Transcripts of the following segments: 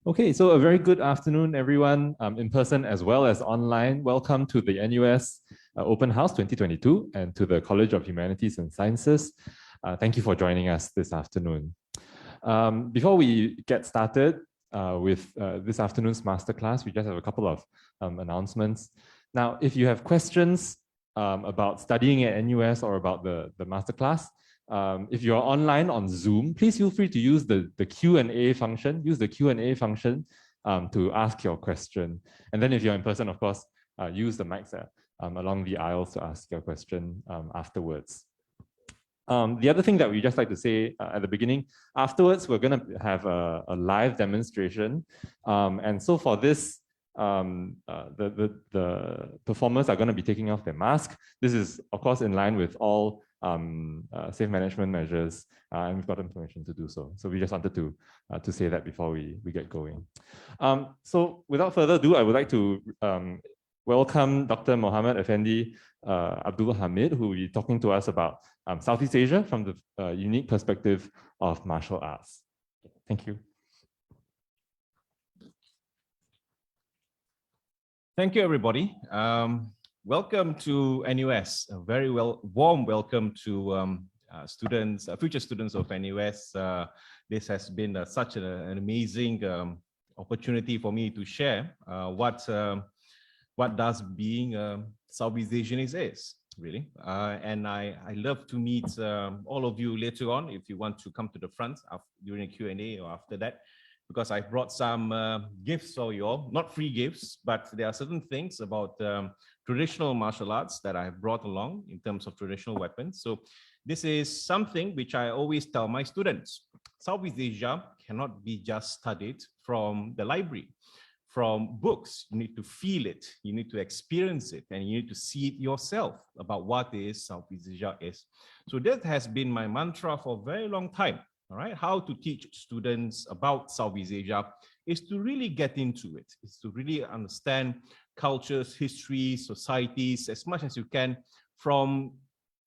Okay, so a very good afternoon, everyone, in person as well as online. Welcome to the NUS Open House 2022 and to the College of Humanities and Sciences. Thank you for joining us this afternoon. Before we get started with this afternoon's masterclass, we just have a couple of announcements. Now, if you have questions about studying at NUS or about the masterclass, if you're online on Zoom, please feel free to use the Q&A function. Use the Q&A function to ask your question. And then if you're in person, of course, use the mics along the aisles to ask your question afterwards. The other thing that we just like to say at the beginning, afterwards, we're going to have a live demonstration. And so for this, the performers are going to be taking off their mask. This is, of course, in line with all safe management measures, and we've got information to do so. So we just wanted to say that before we get going. So without further ado, I would like to welcome Dr. Mohamed Effendy Abdul Hamid, who will be talking to us about Southeast Asia from the unique perspective of martial arts. Thank you. Thank you, everybody. Welcome to NUS. A very warm welcome to students, future students of NUS. This has been such an amazing opportunity for me to share what does being Southeast Asian is, really. And I love to meet all of you later on if you want to come to the front during a Q&A or after that, because I brought some gifts for you all, not free gifts, but there are certain things about traditional martial arts that I have brought along in terms of traditional weapons. So this is something which I always tell my students. Southeast Asia cannot be just studied from the library, from books. You need to feel it, you need to experience it, and you need to see it yourself about what is Southeast Asia is. So that has been my mantra for a very long time. All right, how to teach students about Southeast Asia is to really get into it, is to really understand cultures, history, societies as much as you can from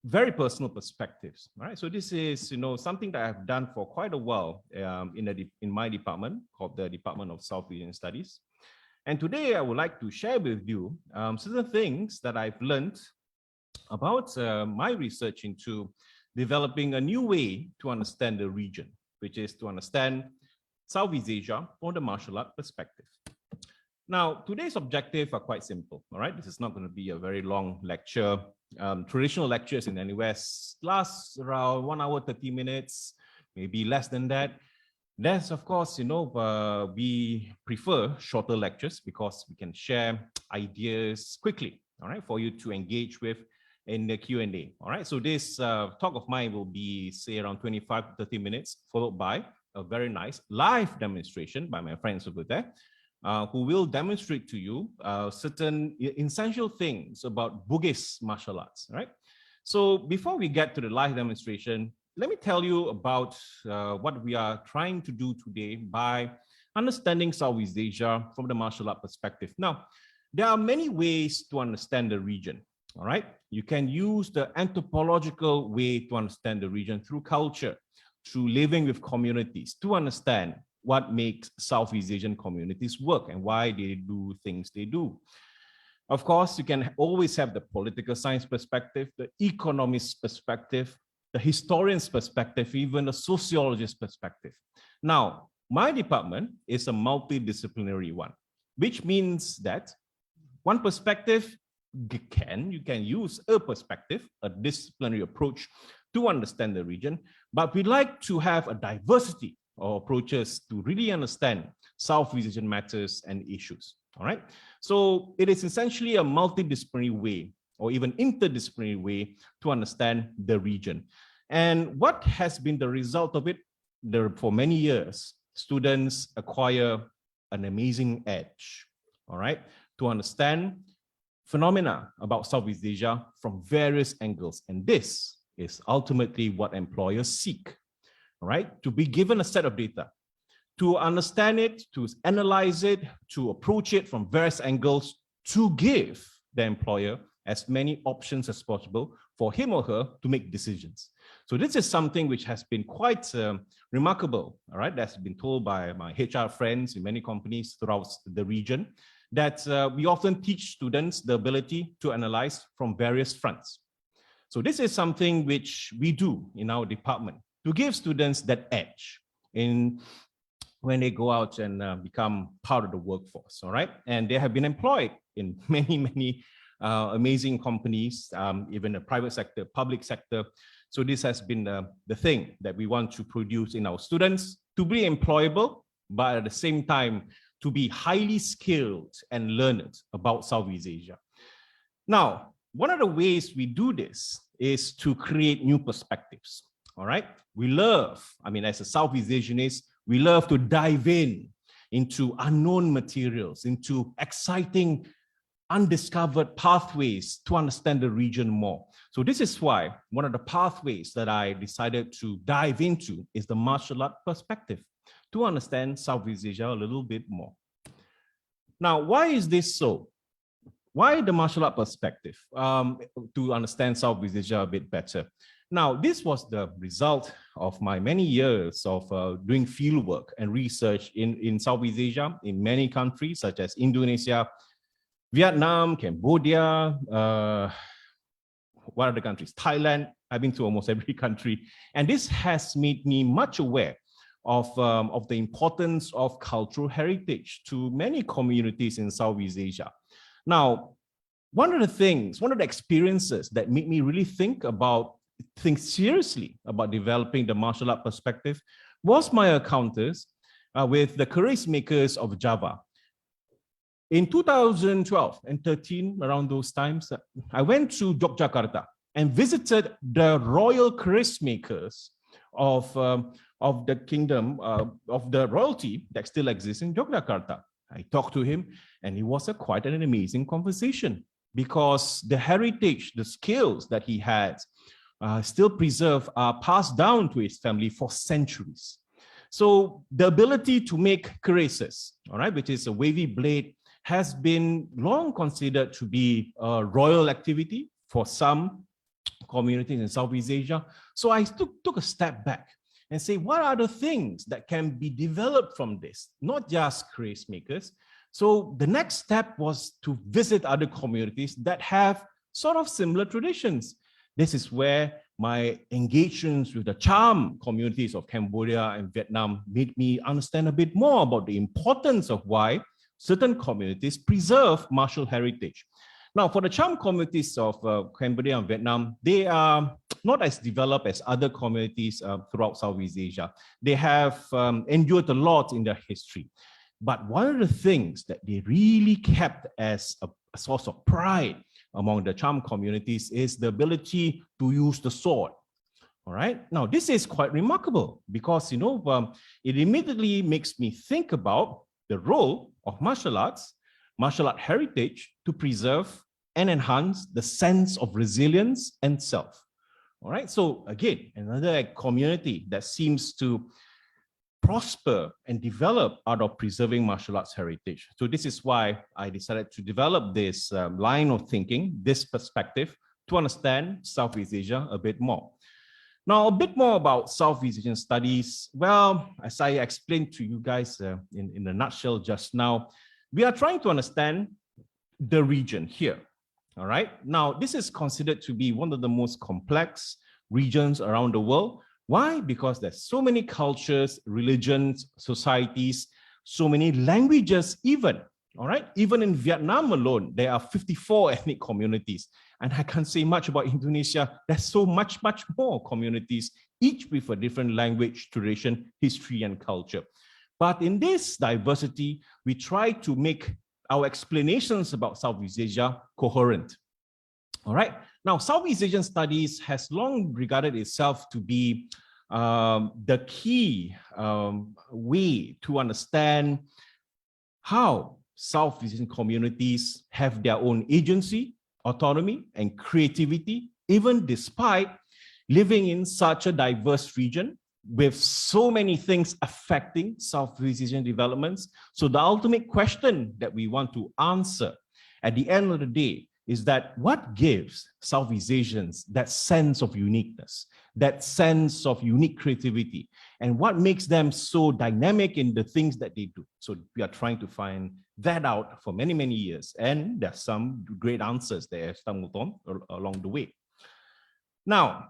very personal perspectives. All right, so this is something that I've done for quite a while in my department called the Department of South Asian Studies. And today I would like to share with you certain things that I've learned about my research into developing a new way to understand the region, which is to understand Southeast Asia from the martial art perspective. Now, today's objectives are quite simple, all right? This is not going to be a very long lecture. Traditional lectures in the NUS last around 1 hour, 30 minutes, maybe less than that. That's, of course, we prefer shorter lectures because we can share ideas quickly, all right, for you to engage with in the Q&A. All right, so this talk of mine will be, say, around 25 to 30 minutes, followed by a very nice live demonstration by my friends over there, who will demonstrate to you certain essential things about Bugis martial arts. All right, so before we get to the live demonstration, let me tell you about what we are trying to do today by understanding Southeast Asia from the martial art perspective. Now, there are many ways to understand the region. All right, you can use the anthropological way to understand the region through culture, through living with communities, to understand what makes Southeast Asian communities work and why they do things they do. Of course, you can always have the political science perspective, the economist perspective, the historian's perspective, even the sociologist's perspective. Now, my department is a multidisciplinary one, which means that one perspective you can use a perspective, a disciplinary approach to understand the region, but we like to have a diversity of approaches to really understand Southeast Asian matters and issues. All right, so it is essentially a multidisciplinary way or even interdisciplinary way to understand the region. And what has been the result of it? For many years, students acquire an amazing edge, all right, to understand phenomena about Southeast Asia from various angles. And this is ultimately what employers seek, all right? To be given a set of data, to understand it, to analyze it, to approach it from various angles, to give the employer as many options as possible for him or her to make decisions. So this is something which has been quite remarkable, all right? That's been told by my HR friends in many companies throughout the region, that we often teach students the ability to analyze from various fronts. So this is something which we do in our department to give students that edge when they go out and become part of the workforce, all right? And they have been employed in many amazing companies, even the private sector, public sector. So this has been the thing that we want to produce in our students, to be employable, but at the same time, to be highly skilled and learned about Southeast Asia. Now, one of the ways we do this is to create new perspectives, all right? We love, I mean, as a Southeast Asianist, we love to dive into unknown materials, into exciting, undiscovered pathways to understand the region more. So this is why one of the pathways that I decided to dive into is the martial art perspective, to understand Southeast Asia a little bit more. Now, why is this so? Why the martial art perspective? To understand Southeast Asia a bit better. Now, this was the result of my many years of doing fieldwork and research in Southeast Asia, in many countries such as Indonesia, Vietnam, Cambodia, what other countries? Thailand. I've been to almost every country. And this has made me much aware of the importance of cultural heritage to many communities in Southeast Asia. Now, one of the experiences that made me really think seriously about developing the martial art perspective was my encounters with the charisma makers of Java. In 2012 and 13, around those times, I went to Yogyakarta and visited the royal charisma makers of the kingdom, of the royalty that still exists in Yogyakarta. I talked to him, and it was quite an amazing conversation, because the heritage, the skills that he had still preserved, are passed down to his family for centuries. So the ability to make cuirasses, all right, which is a wavy blade, has been long considered to be a royal activity for some communities in Southeast Asia. So I took a step back and say, what are the things that can be developed from this? Not just cuirass makers. So the next step was to visit other communities that have sort of similar traditions. This is where my engagements with the charm communities of Cambodia and Vietnam made me understand a bit more about the importance of why certain communities preserve martial heritage. Now, for the charm communities of Cambodia and Vietnam, they are not as developed as other communities throughout Southeast Asia. They have endured a lot in their history. But one of the things that they really kept as a source of pride among the charm communities is the ability to use the sword. All right. Now, this is quite remarkable because, it immediately makes me think about the role of martial art heritage to preserve and enhance the sense of resilience and self. All right. So again, another community that seems to prosper and develop out of preserving martial arts heritage. So this is why I decided to develop this line of thinking, this perspective, to understand Southeast Asia a bit more. Now, a bit more about Southeast Asian studies. Well, as I explained to you guys in a nutshell just now, we are trying to understand the region here. All right. Now, this is considered to be one of the most complex regions around the world. Why? Because there's so many cultures, religions, societies, so many languages even. All right. Even in Vietnam alone, there are 54 ethnic communities. And I can't say much about Indonesia. There's so much more communities, each with a different language, tradition, history, and culture. But in this diversity, we try to make our explanations about Southeast Asia coherent. All right. Now, Southeast Asian studies has long regarded itself to be the key way to understand how Southeast Asian communities have their own agency, autonomy, and creativity, even despite living in such a diverse region with so many things affecting Southeast Asian developments. So the ultimate question that we want to answer at the end of the day is that what gives Southeast Asians that sense of uniqueness, that sense of unique creativity, and what makes them so dynamic in the things that they do. So we are trying to find that out for many, many years. And there's some great answers that have stumbled on along the way. Now,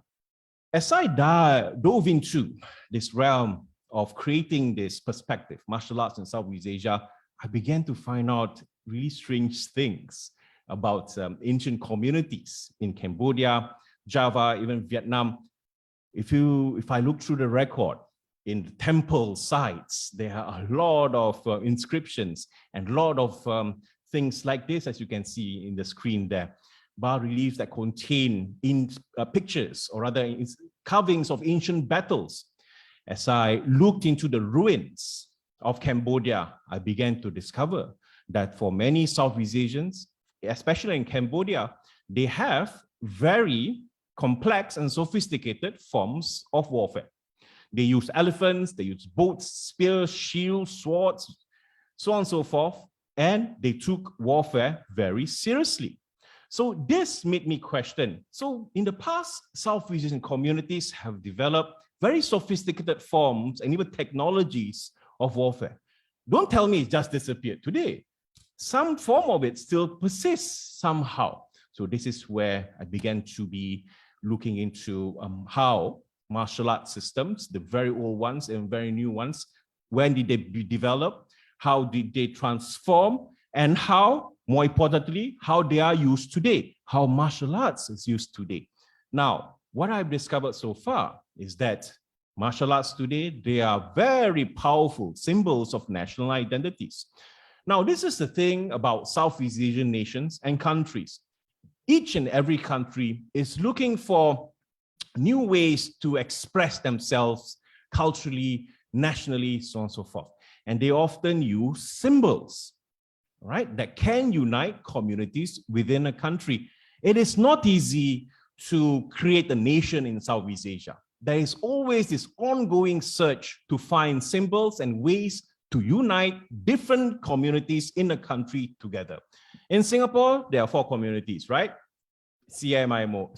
as I dove into this realm of creating this perspective, martial arts in Southeast Asia, I began to find out really strange things about ancient communities in Cambodia, Java, even Vietnam. If I look through the record, in the temple sites, there are a lot of inscriptions and a lot of things like this, as you can see in the screen there. Bas-reliefs that contain pictures, or rather carvings of ancient battles. As I looked into the ruins of Cambodia, I began to discover that for many Southeast Asians, especially in Cambodia, they have very complex and sophisticated forms of warfare. They use elephants, they use boats, spears, shields, swords, so on and so forth, and they took warfare very seriously. So this made me question. So in the past, Southeast Asian communities have developed very sophisticated forms and even technologies of warfare. Don't tell me it just disappeared today. Some form of it still persists somehow. So this is where I began to be looking into how martial arts systems, the very old ones and very new ones, when did they be developed, how did they transform, and how, more importantly, how they are used today, how martial arts is used today. Now, what I've discovered so far is that martial arts today, they are very powerful symbols of national identities. Now, this is the thing about Southeast Asian nations and countries. Each and every country is looking for new ways to express themselves culturally, nationally, so on and so forth. And they often use symbols, right, that can unite communities within a country. It is not easy to create a nation in Southeast Asia. There is always this ongoing search to find symbols and ways to unite different communities in a country together. In Singapore, there are 4 communities, right? CIMO,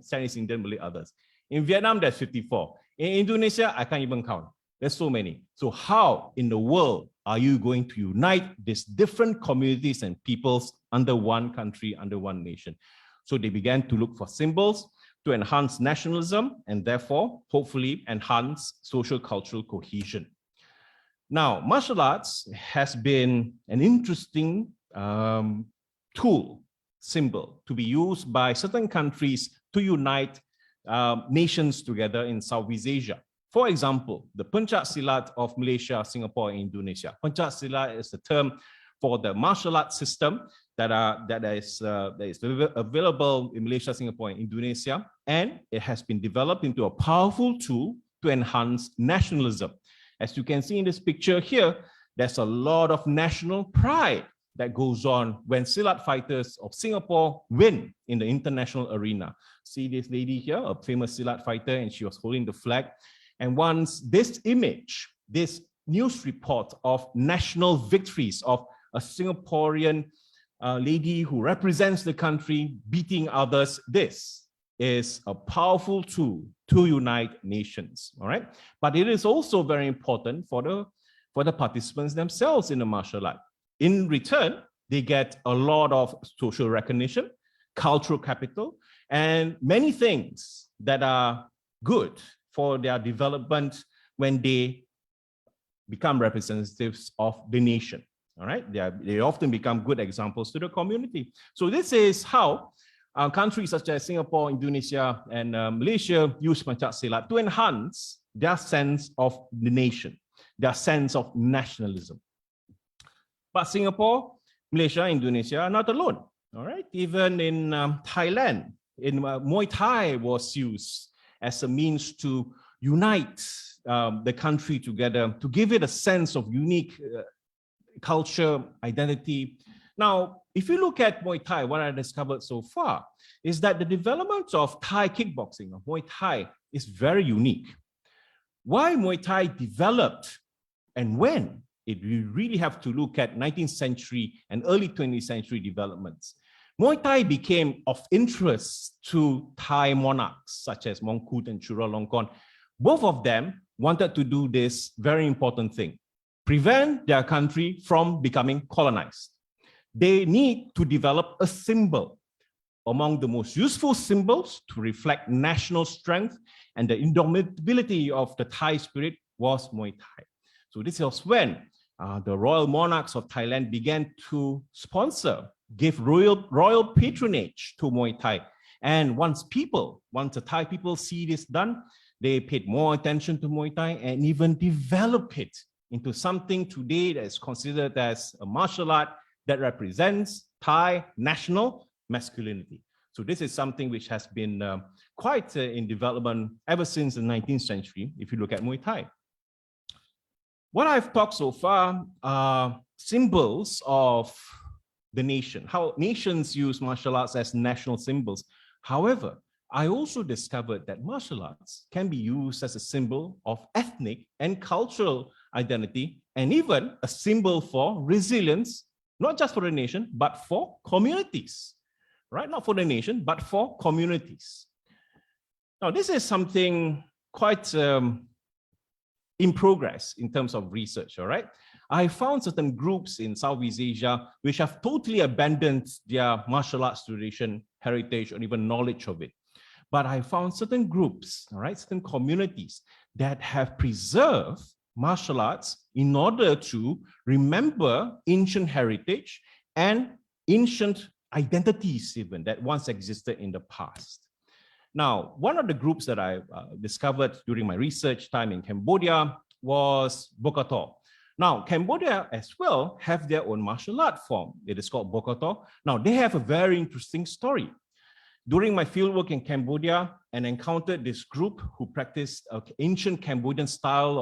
Chinese, Indian, Malay, others. In Vietnam, there's 54. In Indonesia, I can't even count. There's so many. So how in the world are you going to unite these different communities and peoples under one country, under one nation? So they began to look for symbols to enhance nationalism and therefore, hopefully, enhance social cultural cohesion. Now, martial arts has been an interesting tool, symbol, to be used by certain countries to unite nations together in Southeast Asia. For example, the Pencak Silat of Malaysia, Singapore, and Indonesia. Pencak Silat is the term for the martial arts system that is available in Malaysia, Singapore, and Indonesia, and it has been developed into a powerful tool to enhance nationalism. As you can see in this picture here, there's a lot of national pride that goes on when Silat fighters of Singapore win in the international arena. See this lady here, a famous Silat fighter, and she was holding the flag. And once this image, this news report of national victories of a Singaporean lady who represents the country beating others, this is a powerful tool to unite nations, all right? But it is also very important for the participants themselves in the martial art. In return, they get a lot of social recognition, cultural capital, and many things that are good for their development when they become representatives of the nation. All right, they often become good examples to the community. So this is how countries such as Singapore, Indonesia, and Malaysia use Pencak Silat to enhance their sense of the nation, their sense of nationalism. But Singapore, Malaysia, Indonesia are not alone. All right, even in Thailand, Muay Thai was used as a means to unite the country together, to give it a sense of unique culture, identity. Now, if you look at Muay Thai, what I discovered so far is that the development of Thai kickboxing, of Muay Thai, is very unique. Why Muay Thai developed and when? You really have to look at 19th century and early 20th century developments. Muay Thai became of interest to Thai monarchs such as Mongkut and Chulalongkorn. Both of them wanted to do this very important thing, prevent their country from becoming colonized. They need to develop a symbol. Among the most useful symbols to reflect national strength and the indomitability of the Thai spirit was Muay Thai. So this was when the royal monarchs of Thailand began to sponsor, give royal patronage to Muay Thai. And once the Thai people see this done, they paid more attention to Muay Thai and even develop it into something today that is considered as a martial art that represents Thai national masculinity. So this is something which has been quite in development ever since the 19th century, if you look at Muay Thai. What I've talked so far are symbols of the nation, how nations use martial arts as national symbols. However, I also discovered that martial arts can be used as a symbol of ethnic and cultural identity, and even a symbol for resilience, not just for the nation, but for communities, right? Not for the nation, but for communities. Now, this is something quite in progress in terms of research, all right? I found certain groups in Southeast Asia which have totally abandoned their martial arts tradition, heritage, or even knowledge of it. But I found certain groups, all right, certain communities that have preserved martial arts in order to remember ancient heritage and ancient identities even that once existed in the past. Now, one of the groups that I discovered during my research time in Cambodia was Bokator. Now, Cambodia as well have their own martial art form. It is called Bokator. Now, they have a very interesting story. During my fieldwork in Cambodia, and encountered this group who practiced ancient Cambodian style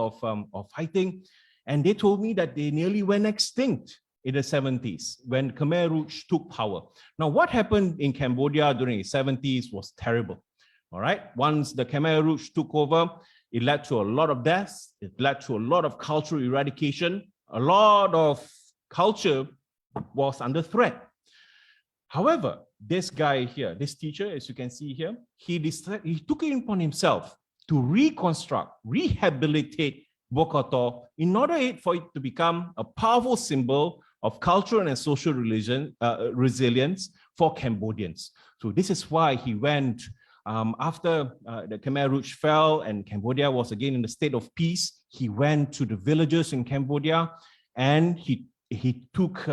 of fighting, and they told me that they nearly went extinct in the 70s when Khmer Rouge took power. Now, what happened in Cambodia during the 70s was terrible. All right, once the Khmer Rouge took over, it led to a lot of deaths. It led to a lot of cultural eradication. A lot of culture was under threat. However, this guy here, this teacher, as you can see here, he took it upon himself to reconstruct, rehabilitate Bokator in order for it to become a powerful symbol of cultural and social resilience for Cambodians. So this is why he went after the Khmer Rouge fell and Cambodia was again in the state of peace. He went to the villages in Cambodia and he took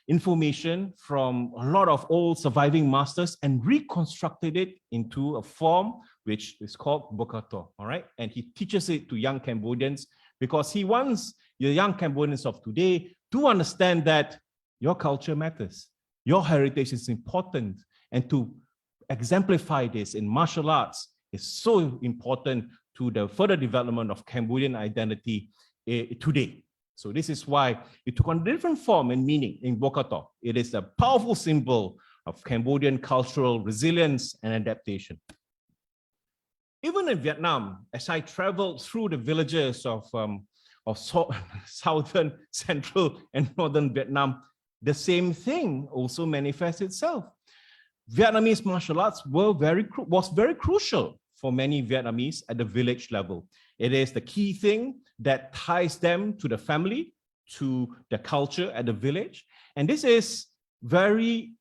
information from a lot of old surviving masters and reconstructed it into a form which is called Bokator, all right? And he teaches it to young Cambodians because he wants the young Cambodians of today to understand that your culture matters, your heritage is important, and to exemplify this in martial arts is so important to the further development of Cambodian identity today. So this is why it took on a different form and meaning in Bokator. It is a powerful symbol of Cambodian cultural resilience and adaptation. Even in Vietnam, as I traveled through the villages of southern, central, and northern Vietnam, the same thing also manifests itself. Vietnamese martial arts was very crucial for many Vietnamese at the village level. It is the key thing that ties them to the family, to the culture at the village. And this is very,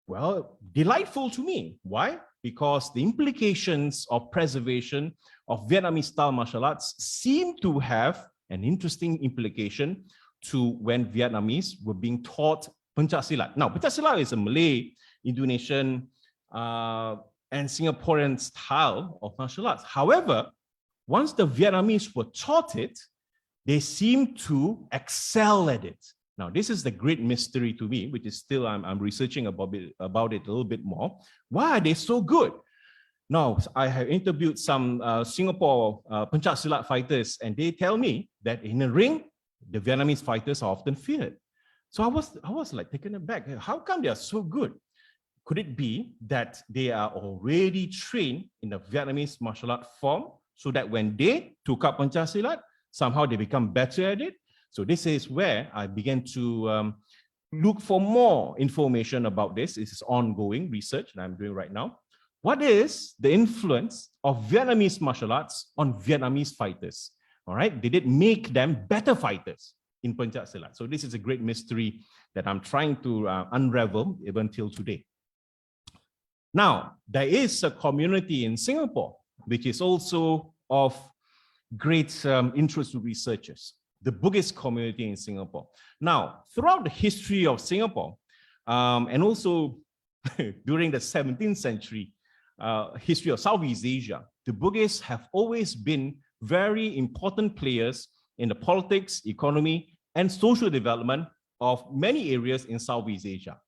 well, delightful to me. Why? Because the implications of preservation of Vietnamese style martial arts seem to have an interesting implication to when Vietnamese were being taught Pencak Silat. Now, Pencak Silat is a Malay, Indonesian, and Singaporean style of martial arts. However, once the Vietnamese were taught it, they seem to excel at it. Now, this is the great mystery to me, which is still I'm researching about it a little bit more. Why are they so good? Now, I have interviewed some Singapore Pencak Silat fighters, and they tell me that in the ring, the Vietnamese fighters are often feared. So I was like taken aback. How come they are so good? Could it be that they are already trained in the Vietnamese martial art form so that when they took up Pencak Silat, somehow they become better at it? So this is where I began to look for more information about this. This is ongoing research that I'm doing right now. What is the influence of Vietnamese martial arts on Vietnamese fighters? All right, did it make them better fighters in Pencak Silat? So this is a great mystery that I'm trying to unravel even till today. Now, there is a community in Singapore which is also of great interest to researchers, the Buddhist community in Singapore. Now, throughout the history of Singapore, and also during the 17th century history of Southeast Asia, the Buddhists have always been very important players in the politics, economy, and social development of many areas in Southeast Asia.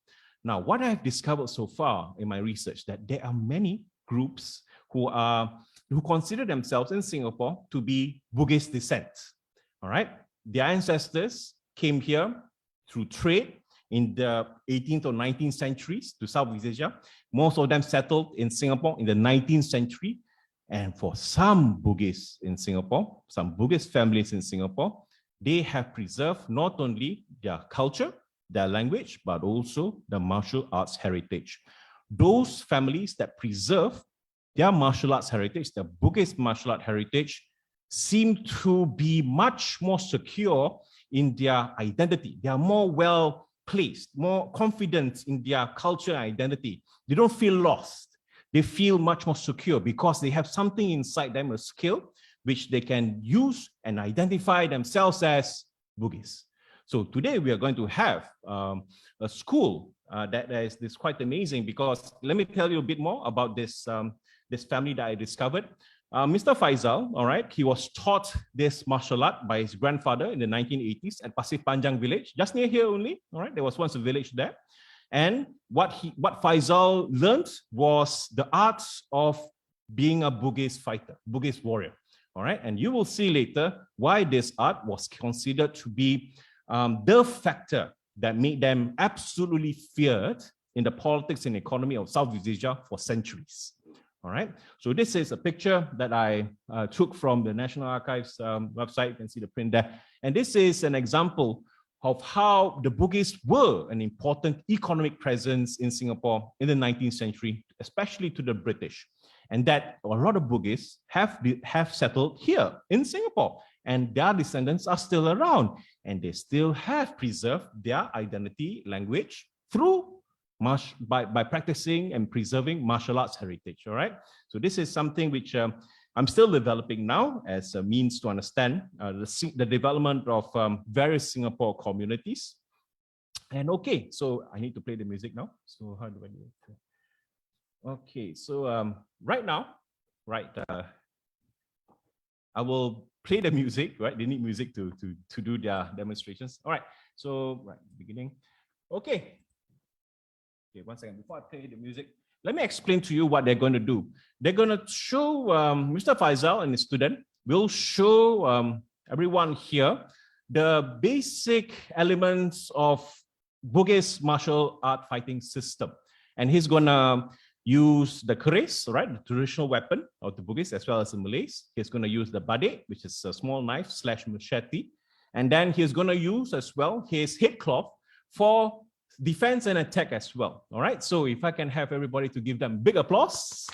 Now, what I've discovered so far in my research, that there are many groups who consider themselves in Singapore to be Buddhist descent. All right, their ancestors came here through trade in the 18th or 19th centuries to Southeast Asia. Most of them settled in Singapore in the 19th century. And for some Buddhists in Singapore, some Buddhist families in Singapore, they have preserved not only their culture, their language, but also the martial arts heritage. Those families that preserve their martial arts heritage, the Buddhist martial art heritage, seem to be much more secure in their identity. They are more well placed, more confident in their culture and identity. They don't feel lost. They feel much more secure because they have something inside them, a skill, which they can use and identify themselves as Buddhists. So today we are going to have a school that is quite amazing, because let me tell you a bit more about this, this family that I discovered. Mr. Faisal, all right, he was taught this martial art by his grandfather in the 1980s at Pasir Panjang village, just near here only, all right? There was once a village there. And what Faisal learned was the art of being a Buddhist fighter, Buddhist warrior, all right? And you will see later why this art was considered to be the factor that made them absolutely feared in the politics and economy of Southeast Asia for centuries. All right, so this is a picture that I took from the National Archives website. You can see the print there. And this is an example of how the Buddhists were an important economic presence in Singapore in the 19th century, especially to the British. And that a lot of Buddhists have settled here in Singapore, and their descendants are still around, and they still have preserved their identity, language through by practicing and preserving martial arts heritage. All right, so this is something which I'm still developing now as a means to understand the development of various Singapore communities. And okay, so I need to play the music now. So how do I do it? Okay, so right now, right, I will play the music. Right, they need music to do their demonstrations. All right, so right, beginning. Okay. Okay, one second, before I play the music, let me explain to you what they're going to do. They're going to show, Mr. Faisal and his student will show everyone here the basic elements of Buddhist martial art fighting system. And he's going to use the keris, right, the traditional weapon of the Buddhists as well as the Malays. He's going to use the badek, which is a small knife / machete. And then he's going to use as well his headcloth for defense and attack as well. All right, so if I can have everybody to give them big applause.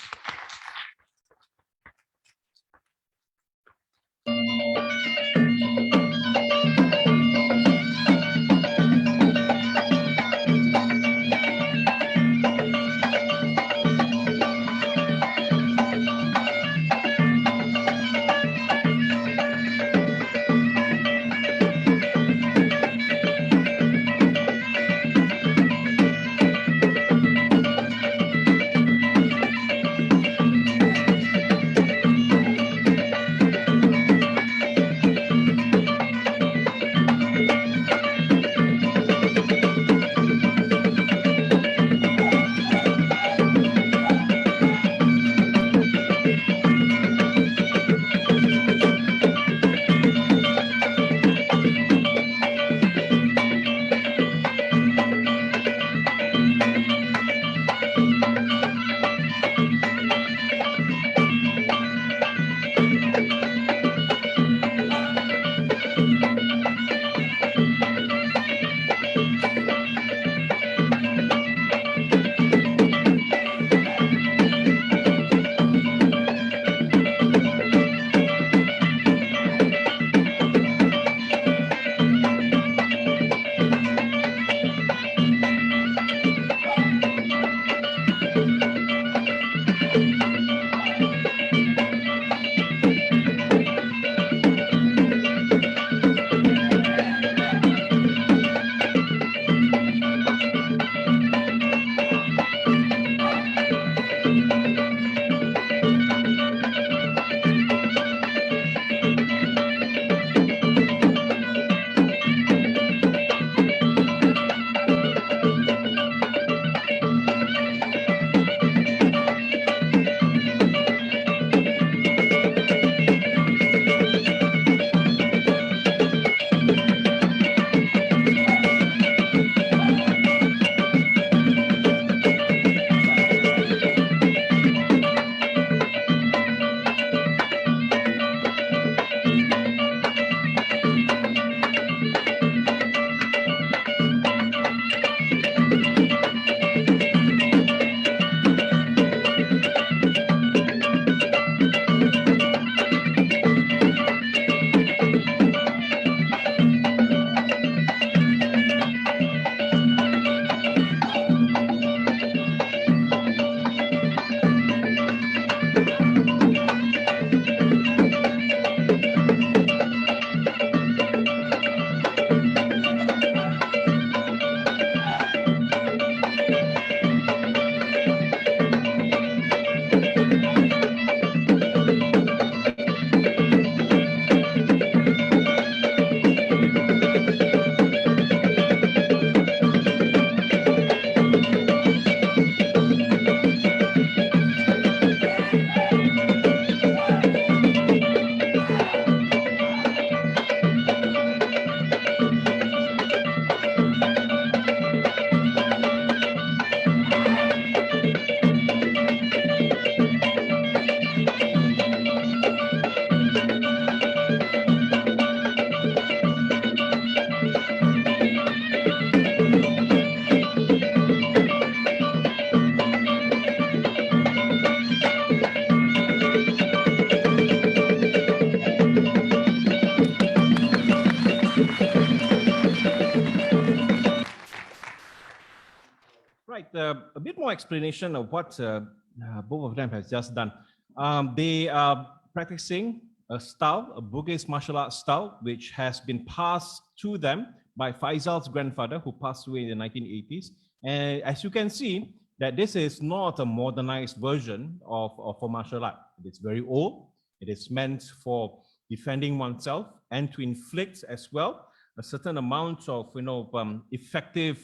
Right, a bit more explanation of what both of them have just done. They are practicing a style, a Bugis martial arts style, which has been passed to them by Faisal's grandfather, who passed away in the 1980s. And as you can see, that this is not a modernized version of a martial art. It's very old. It is meant for defending oneself and to inflict as well a certain amount of, effective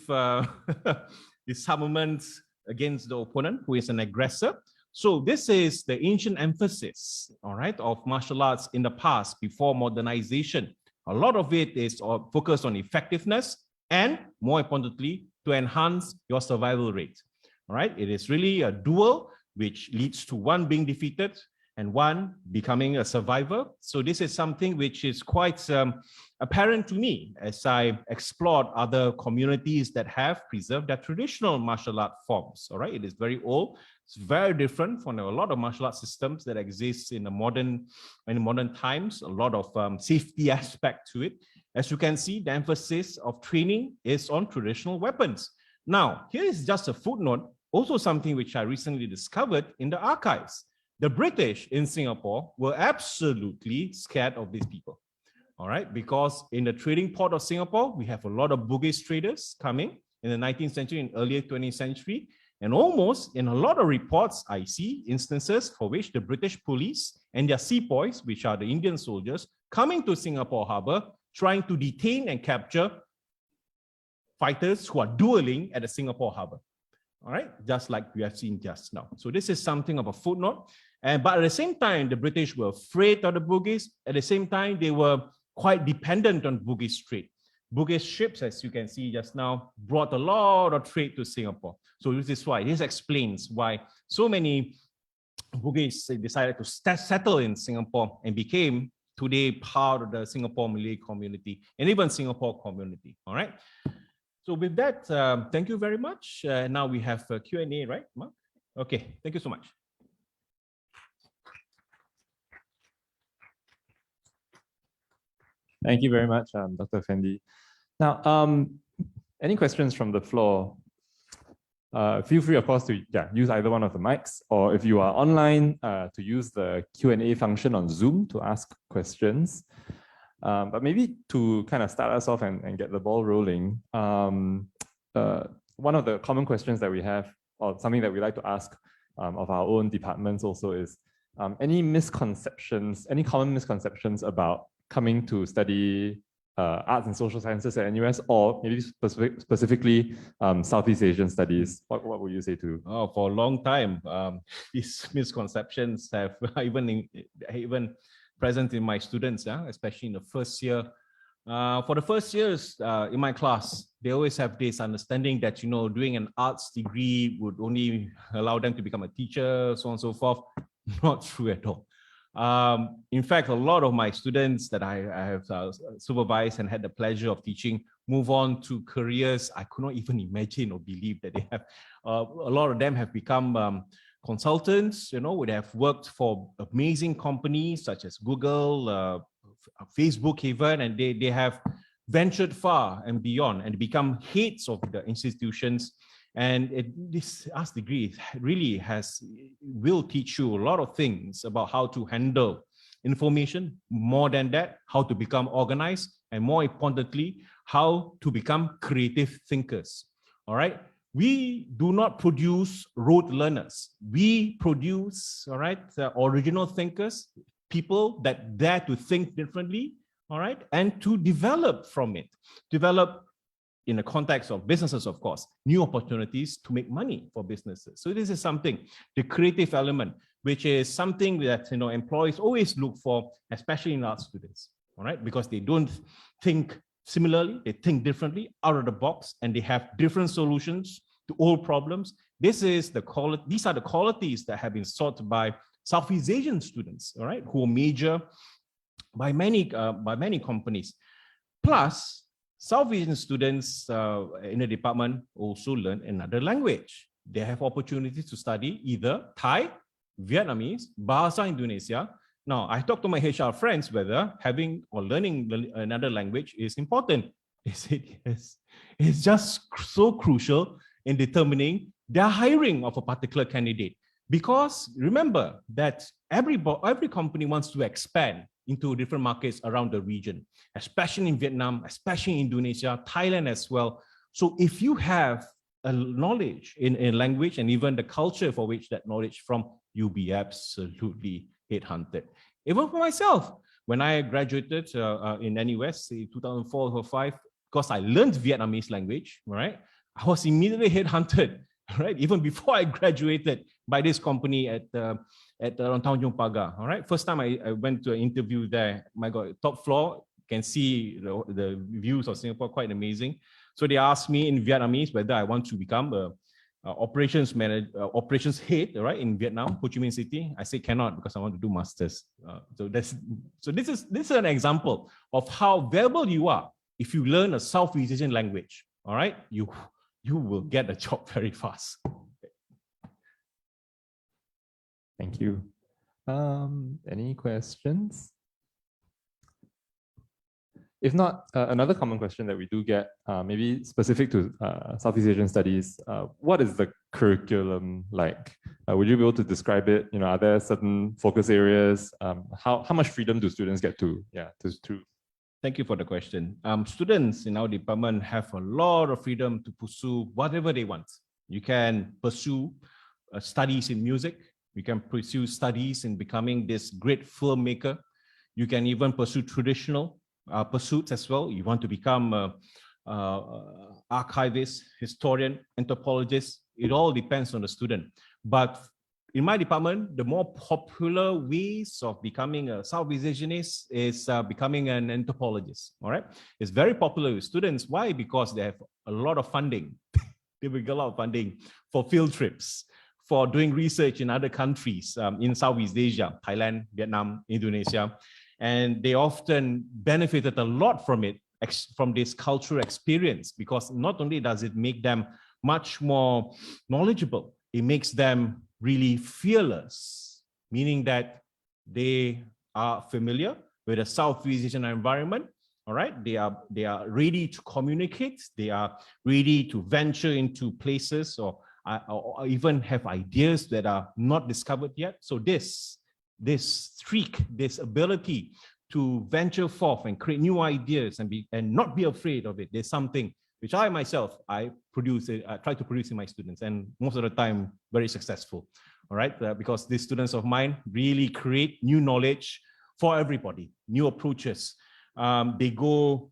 disarmament against the opponent who is an aggressor. So this is the ancient emphasis, all right, of martial arts in the past before modernization. A lot of it is focused on effectiveness and, more importantly, to enhance your survival rate. All right, it is really a duel which leads to one being defeated and one becoming a survivor. So this is something which is quite apparent to me as I explored other communities that have preserved their traditional martial art forms. All right, it is very old. It's very different from a lot of martial art systems that exist in modern times. A lot of safety aspect to it. As you can see, the emphasis of training is on traditional weapons. Now, here is just a footnote, also something which I recently discovered in the archives. The British in Singapore were absolutely scared of these people, all right? Because in the trading port of Singapore, we have a lot of Bugis traders coming in the 19th century and earlier 20th century. And almost in a lot of reports, I see instances for which the British police and their sepoys, which are the Indian soldiers, coming to Singapore Harbor, trying to detain and capture fighters who are dueling at the Singapore Harbor. All right, just like we have seen just now. So this is something of a footnote. But at the same time, the British were afraid of the Bugis. At the same time, they were quite dependent on Bugis trade. Bugis ships, as you can see just now, brought a lot of trade to Singapore. So this is why, this explains why so many Bugis decided to settle in Singapore and became today part of the Singapore Malay community and even Singapore community, all right? So with that, thank you very much. Now we have a Q&A, right, Mark? Okay, thank you so much. Thank you very much, Dr. Effendy. Now, any questions from the floor? Feel free, of course, to use either one of the mics, or if you are online, to use the Q&A function on Zoom to ask questions. But maybe to kind of start us off and get the ball rolling, one of the common questions that we have, or something that we like to ask of our own departments also, is any misconceptions, any common misconceptions about coming to study arts and social sciences at NUS, or maybe specifically Southeast Asian studies? What would you say to? Oh, for a long time, these misconceptions have even present in my students, especially in the first year. For the first years in my class, they always have this understanding that, doing an arts degree would only allow them to become a teacher, so on and so forth. Not true at all. In fact, a lot of my students that I have supervised and had the pleasure of teaching move on to careers I could not even imagine or believe that they have. A lot of them have become consultants, would have worked for amazing companies such as Google, Facebook even, and they have ventured far and beyond and become heads of the institutions. And this arts degree really will teach you a lot of things about how to handle information, more than that, how to become organized, and more importantly, how to become creative thinkers. All right. We do not produce rote learners. We produce, all right, original thinkers, people that dare to think differently, all right, and to develop from it. Develop in the context of businesses, of course, new opportunities to make money for businesses. So this is something, the creative element, which is something that employees always look for, especially in art students, all right, because they don't think similarly, they think differently, out of the box, and they have different solutions to all problems. These are the qualities that have been sought by Southeast Asian students, all right, who major by many companies. Plus, South Asian students in the department also learn another language. They have opportunities to study either Thai, Vietnamese, Bahasa Indonesia. Now, I talked to my HR friends whether having or learning another language is important. They said yes. It's just so crucial in determining their hiring of a particular candidate. Because remember that every company wants to expand into different markets around the region, especially in Vietnam, especially in Indonesia, Thailand as well. So if you have a knowledge in language and even the culture for which that knowledge from, you'll be absolutely headhunted. Even for myself, when I graduated in NUS in 2004 or 5, because I learned Vietnamese language, right? I was immediately headhunted, right? Even before I graduated by this company at around Tanjung Pagar, all right? First time I went to an interview there, my God, top floor, can see the views of Singapore, quite amazing. So they asked me in Vietnamese whether I want to become a operations manager, operations head, right, in Vietnam, Ho Chi Minh City. I say cannot because I want to do masters. So this is an example of how valuable you are if you learn a Southeast Asian language. All right, you will get a job very fast. Thank you. Any questions? If not, another common question that we do get, maybe specific to Southeast Asian studies, what is the curriculum like? Would you be able to describe it? You know, are there certain focus areas? How much freedom do students get to Thank you for the question. Students in our department have a lot of freedom to pursue whatever they want. You can pursue studies in music. You can pursue studies in becoming this great filmmaker. You can even pursue traditional pursuits as well. You want to become an archivist, historian, anthropologist. It all depends on the student. But in my department, the more popular ways of becoming a Southeast Asianist is becoming an anthropologist. All right, it's very popular with students. Why? Because they have a lot of funding. They will get a lot of funding for field trips, for doing research in other countries in Southeast Asia, Thailand, Vietnam, Indonesia. And they often benefited a lot from it, from this cultural experience, because not only does it make them much more knowledgeable, it makes them really fearless, meaning that they are familiar with the Southeast Asian environment. All right, they are ready to communicate. They are ready to venture into places or even have ideas that are not discovered yet. So this streak, this ability to venture forth and create new ideas and not be afraid of it, there's something which I myself, I try to produce in my students, and most of the time very successful. All right, because these students of mine really create new knowledge for everybody, new approaches. They go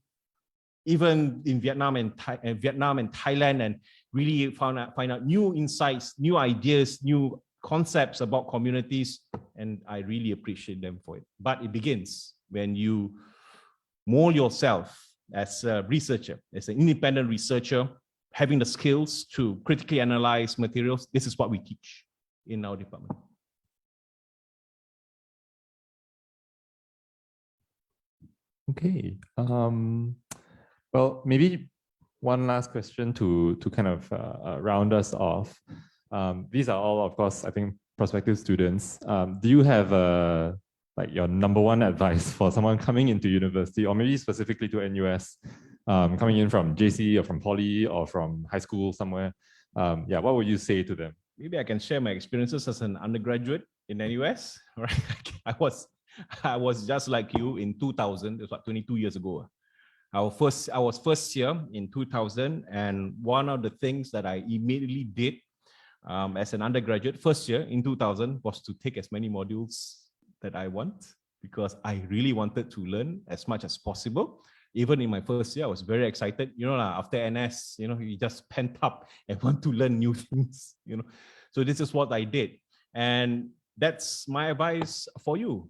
even in Vietnam and Thailand and really find out new insights, new ideas, new concepts about communities, and I really appreciate them for it. But it begins when you mold yourself as a researcher, as an independent researcher, having the skills to critically analyze materials. This is what we teach in our department. Okay. Well, maybe one last question to kind of round us off. These are all, of course, I think, prospective students. Do you have like your number one advice for someone coming into university, or maybe specifically to NUS, coming in from JC or from Poly or from high school somewhere? Yeah, what would you say to them? Maybe I can share my experiences as an undergraduate in NUS. Right? I was just like you in 2000. It was about 22 years ago. I was first year in 2000, and one of the things that I immediately did as an undergraduate first year in 2000 was to take as many modules that I want, because I really wanted to learn as much as possible. Even in my first year, I was very excited. You know, after NS, you know, you just pent up and want to learn new things. You know, so this is what I did, and that's my advice for you.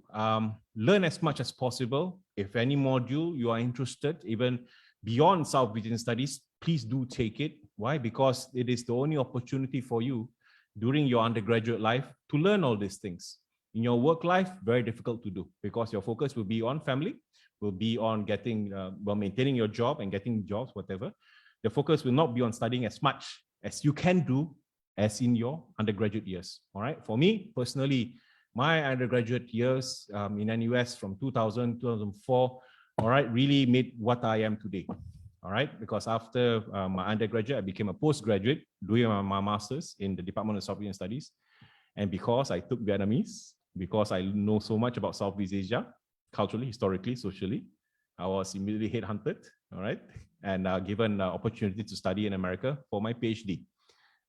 Learn as much as possible. If any module you are interested, even beyond South Asian studies, please do take it. Why? Because it is the only opportunity for you during your undergraduate life to learn all these things. In your work life, very difficult to do, because your focus will be on family, will be on getting, maintaining your job and getting jobs, whatever. The focus will not be on studying as much as you can do as in your undergraduate years. All right. For me personally, my undergraduate years in NUS from 2000, 2004, all right, really made what I am today. all right? Because after my undergraduate, I became a postgraduate doing my master's in the Department of South Asian Studies. And because I took Vietnamese, because I know so much about Southeast Asia, culturally, historically, socially, I was immediately headhunted, all right? And given opportunity to study in America for my PhD.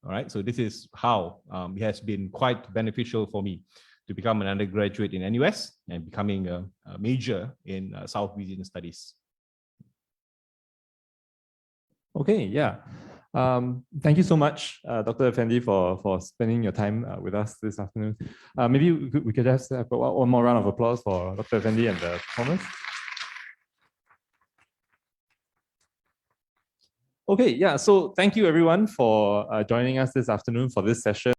All right, so this is how it has been quite beneficial for me to become an undergraduate in NUS and becoming a major in South Asian Studies. Okay, yeah. Thank you so much, Dr. Effendy, for spending your time with us this afternoon. Maybe we could just have one more round of applause for Dr. Effendy and the performance. Okay, yeah, so thank you everyone for joining us this afternoon for this session.